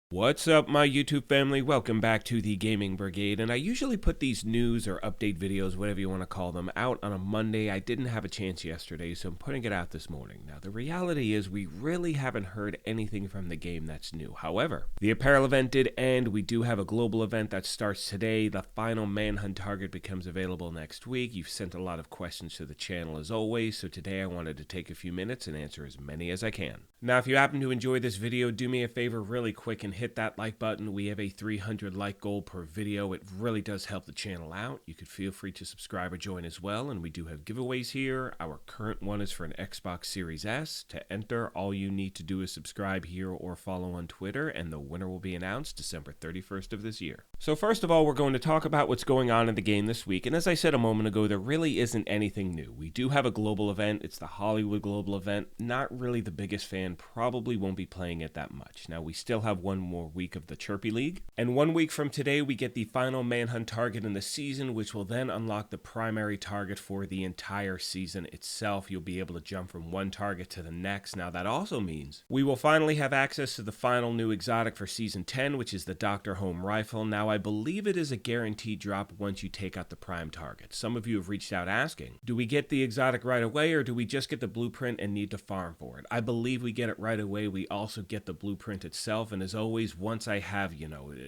What's up, my YouTube family? Welcome back to the Gaming Brigade, and I usually put these news or update videos, whatever you want to call them, out on a Monday. I didn't have a chance yesterday, so I'm putting it out this morning. Now, the reality is we really haven't heard anything from the game that's new. However, the Apparel event did end. We do have a global event that starts today. The final Manhunt target becomes available next week. You've sent a lot of questions to the channel as always, so today I wanted to take a few minutes and answer as many as I can. Now, if you happen to enjoy this video, do me a favor really quick and hit that like button. We have a 300 like goal per video. It really does help the channel out. You could feel free to subscribe or join as well, and we do have giveaways here. Our current one is for an Xbox Series S. To enter, all you need to do is subscribe here or follow on Twitter, and the winner will be announced December 31st of this year. So first of all, we're going to talk about what's going on in the game this week, and as I said a moment ago, there really isn't anything new. We do have a global event. It's the Hollywood global event. Not really the biggest fan, probably won't be playing it that much. Now, we still have one more week of the Chirpy League, and 1 week from today we get the final Manhunt target in the season, which will then unlock the primary target for the entire season itself. You'll be able to jump from one target to the next. Now, that also means we will finally have access to the final new exotic for season 10, which is the Dr. Home rifle. Now, I believe it is a guaranteed drop once you take out the prime target. Some of you have reached out asking, do we get the exotic right away, or do we just get the blueprint and need to farm for it? I believe we get it right away. We also get the blueprint itself, and as always, once I have,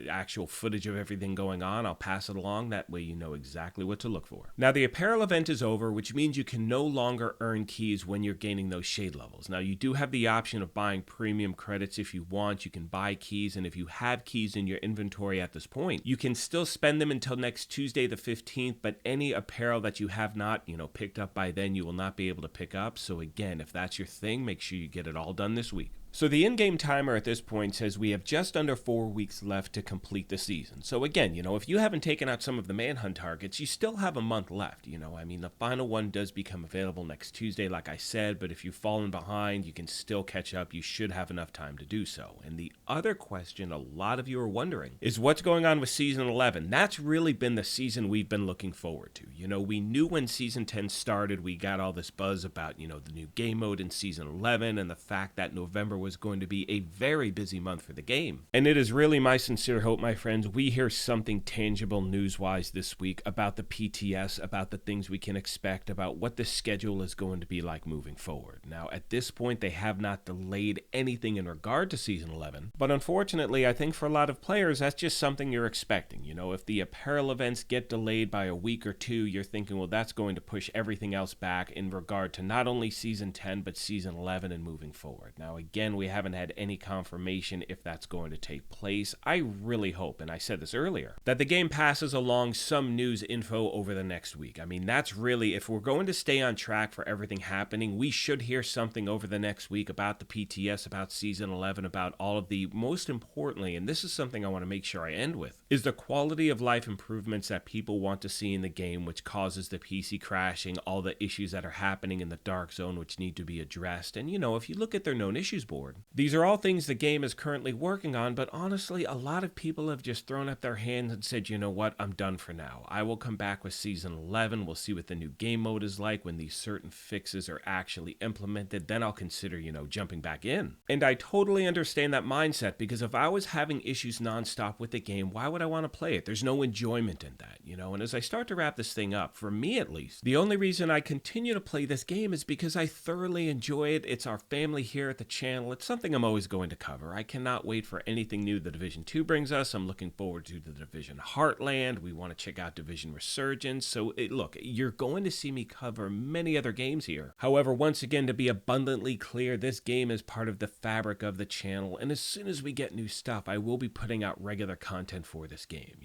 actual footage of everything going on, I'll pass it along. That way you know exactly what to look for. Now, the Apparel event is over, which means you can no longer earn keys when you're gaining those shade levels. Now, you do have the option of buying premium credits if you want. You can buy keys, and if you have keys in your inventory at this point, you can still spend them until next Tuesday the 15th, but any apparel that you have not, picked up by then, you will not be able to pick up. So again, if that's your thing, make sure you get it all done this week. So the in-game timer at this point says we have just under 4 weeks left to complete the season. So again, if you haven't taken out some of the Manhunt targets, you still have a month left. The final one does become available next Tuesday, like I said, but if you've fallen behind, you can still catch up. You should have enough time to do so. And the other question a lot of you are wondering is what's going on with Season 11? That's really been the season we've been looking forward to. We knew when Season 10 started, we got all this buzz about, the new game mode in Season 11 and the fact that November was going to be a very busy month for the game. And it is really my sincere hope, my friends, we hear something tangible news-wise this week about the PTS, about the things we can expect, about what the schedule is going to be like moving forward. Now, at this point, they have not delayed anything in regard to Season 11, but unfortunately, I think for a lot of players, that's just something you're expecting. If the apparel events get delayed by a week or two, you're thinking, well, that's going to push everything else back in regard to not only Season 10, but Season 11 and moving forward. Now, again, we haven't had any confirmation if that's going to take place. I really hope, and I said this earlier, that the game passes along some news info over the next week. That's really, if we're going to stay on track for everything happening, we should hear something over the next week about the PTS, about Season 11, about all of the, most importantly, and this is something I want to make sure I end with, is the quality of life improvements that people want to see in the game, which causes the PC crashing, all the issues that are happening in the dark zone, which need to be addressed. And if you look at their known issues board, these are all things the game is currently working on, but honestly, a lot of people have just thrown up their hands and said, you know what, I'm done for now. I will come back with Season 11. We'll see what the new game mode is like when these certain fixes are actually implemented. Then I'll consider, jumping back in. And I totally understand that mindset, because if I was having issues nonstop with the game, why would I want to play it? There's no enjoyment in that, And as I start to wrap this thing up, for me at least, the only reason I continue to play this game is because I thoroughly enjoy it. It's our family here at the channel. It's something I'm always going to cover. I cannot wait for anything new the Division 2 brings us. I'm looking forward to the Division Heartland. We want to check out Division Resurgence. So look, you're going to see me cover many other games here. However, once again, to be abundantly clear, this game is part of the fabric of the channel. And as soon as we get new stuff, I will be putting out regular content for this game.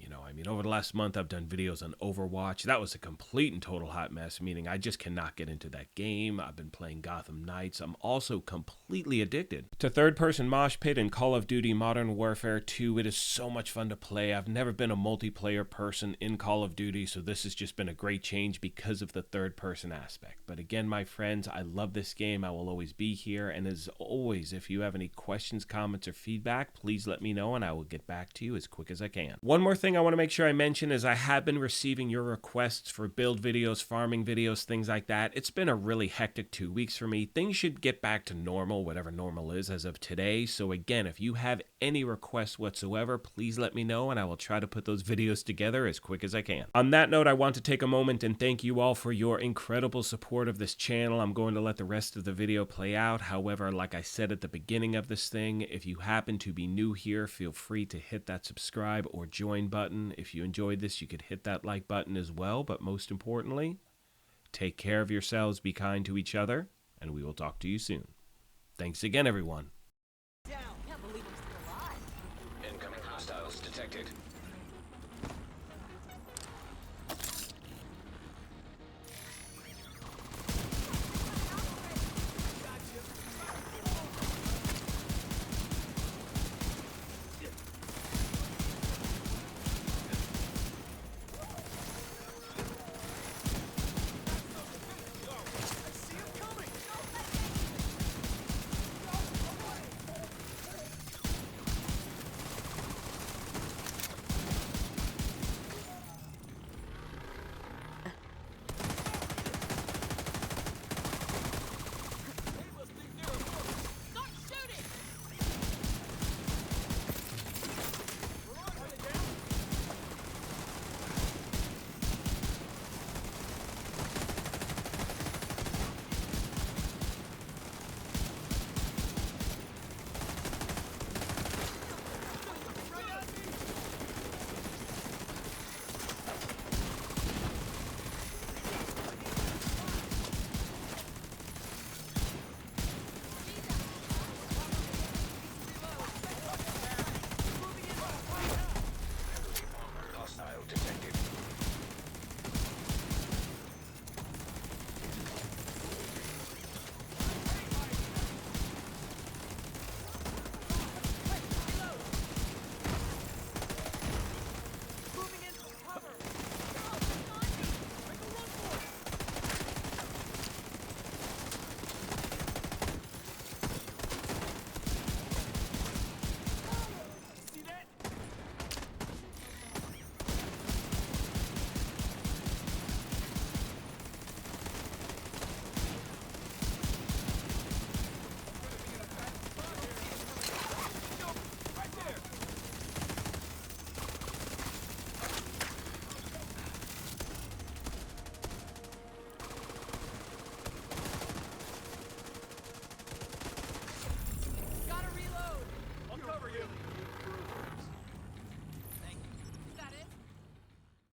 Over the last month, I've done videos on Overwatch. That was a complete and total hot mess, meaning I just cannot get into that game. I've been playing Gotham Knights. I'm also completely addicted to third-person Mosh Pit and Call of Duty Modern Warfare 2. It is so much fun to play. I've never been a multiplayer person in Call of Duty, so this has just been a great change because of the third-person aspect. But again, my friends, I love this game. I will always be here, and as always, if you have any questions, comments, or feedback, please let me know, and I will get back to you as quick as I can. One more thing I want to make sure I mention is I have been receiving your requests for build videos, farming videos, things like that. It's been a really hectic 2 weeks for me. Things should get back to normal, whatever normal channel is as of today. So again, if you have any requests whatsoever, please let me know and I will try to put those videos together as quick as I can. On that note, I want to take a moment and thank you all for your incredible support of this channel. I'm going to let the rest of the video play out. However, like I said at the beginning of this thing, if you happen to be new here, feel free to hit that subscribe or join button. If you enjoyed this, you could hit that like button as well. But most importantly, take care of yourselves, be kind to each other, and we will talk to you soon. Thanks again, everyone. Down. Can't believe I'm still alive. Incoming hostiles detected.